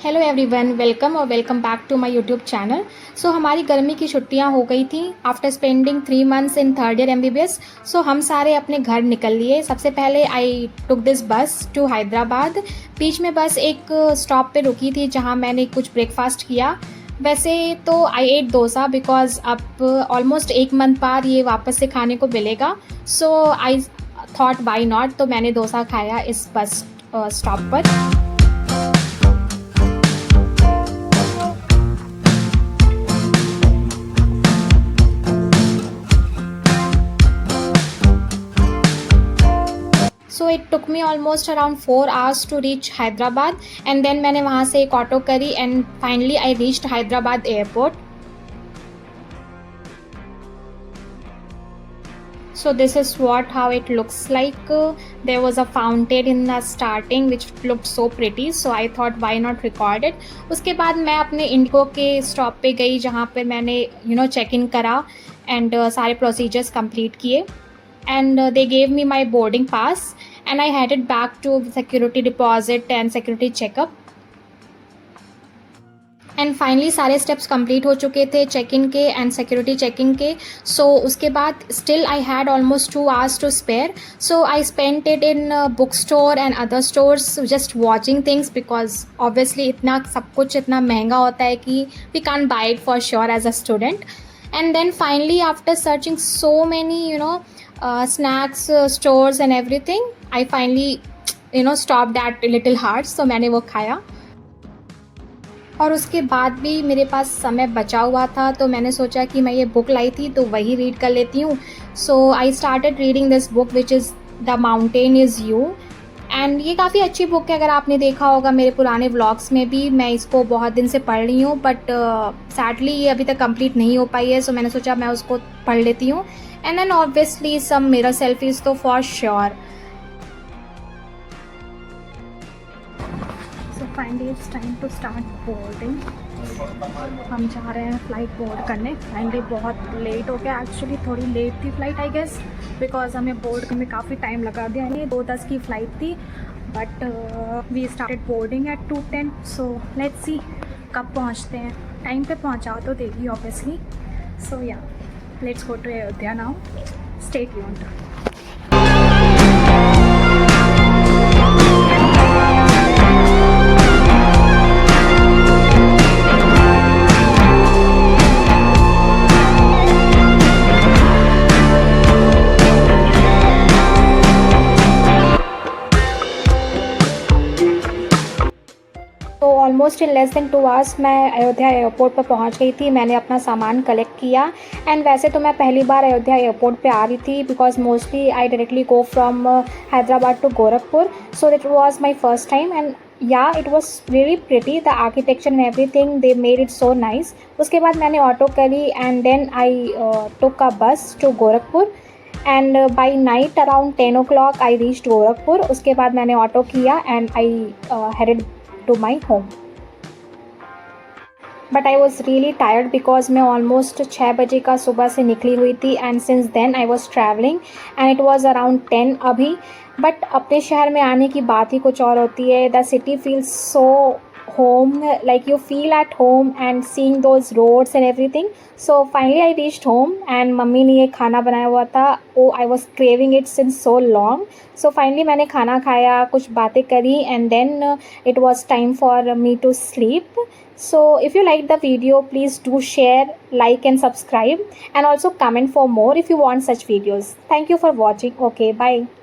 Hello everyone, welcome back to my YouTube channel. So हमारी गर्मी की छुट्टियां हो गई थी after spending 3 months in third year MBBS। So हम सारे अपने घर निकल लिए। सबसे पहले I took this bus to Hyderabad. बीच में बस एक स्टॉप पे रुकी थी जहां मैंने कुछ ब्रेकफास्ट किया। वैसे तो आई एट डोसा बिकॉज अब ऑलमोस्ट 1 मंथ बाद ये वापस से खाने को मिलेगा। So I thought why not, तो मैंने डोसा खाया इस बस स्टॉप पर। So it took me almost around 4 hours to reach Hyderabad and then मैंने वहाँ से एक ऑटो करी and finally I reached Hyderabad airport. So this is how it looks like. There was a fountain in the starting which looked so pretty, so I thought why not record it. उसके बाद मैं अपने Indigo के stop पे गई जहाँ पर मैंने चेक इन करा एंड सारे प्रोसीजर्स कंप्लीट किए and they gave me my boarding pass and I headed back to security deposit and security checkup and finally सारे स्टेप्स कंप्लीट हो चुके थे चेक इन के एंड सिक्योरिटी चेकिंग के। So उसके बाद still I had almost 2 hours to spare, so I spent it in book store and other stores just watching things because obviously इतना सब कुछ इतना महंगा होता है कि we can't buy it for sure as a student. And then finally after searching so many snacks stores and everything, I finally stopped at Little Hearts, तो मैंने वो खाया। और उसके बाद भी मेरे पास समय बचा हुआ था तो मैंने सोचा कि मैं ये बुक लाई थी तो वही रीड कर लेती हूँ। So I started reading this book which is the mountain is you and ये काफ़ी अच्छी बुक है। अगर आपने देखा होगा मेरे पुराने व्लॉग्स में भी, मैं इसको बहुत दिन से पढ़ रही हूँ बट सैडली ये अभी तक कंप्लीट नहीं हो पाई है। सो मैंने सोचा मैं उसको पढ़ लेती हूँ and then obviously some mirror selfies तो for sure. So finally it's time to start boarding. हम जा रहे हैं फ्लाइट बोर्ड करने। फाइनली बहुत लेट हो गया, एक्चुअली थोड़ी लेट थी फ्लाइट आई गेस बिकॉज हमें बोर्ड करने में काफ़ी टाइम लगा दिया। ये 2:10 की फ़्लाइट थी but we started boarding at 2:10। So let's see कब पहुँचते हैं। टाइम पे पहुँचा तो देगी ऑब्वियसली। सो या let's go to Ayodhya now. Stay tuned. तो almost in less than 2 hours मैं अयोध्या एयरपोर्ट पर पहुंच गई थी। मैंने अपना सामान कलेक्ट किया एंड वैसे तो मैं पहली बार अयोध्या एयरपोर्ट पे आ रही थी because mostly I directly go from Hyderabad to Gorakhpur, so that was my first time and yeah it was really pretty, the architecture and everything they made it so nice. उसके बाद मैंने ऑटो करी and then I took a bus to Gorakhpur and by night around 10 o'clock I reached Gorakhpur. उसके बाद मैंने auto किया and I headed to my home. But I was really tired because मैं almost 6 बजे का सुबह से निकली हुई थी and since then I was traveling and it was around 10 अभी। But अपने शहर में आने की बात ही कुछ और होती है। The city feels so home, like you feel at home and seeing those roads and everything. So finally I reached home and mummy ने ये खाना बनाया हुआ था। Oh, I was craving it since so long. So finally मैंने खाना खाया, कुछ बातें करी and then it was time for me to sleep. So if you like the video, please do share, like and subscribe and also comment for more if you want such videos. Thank you for watching. Okay, bye.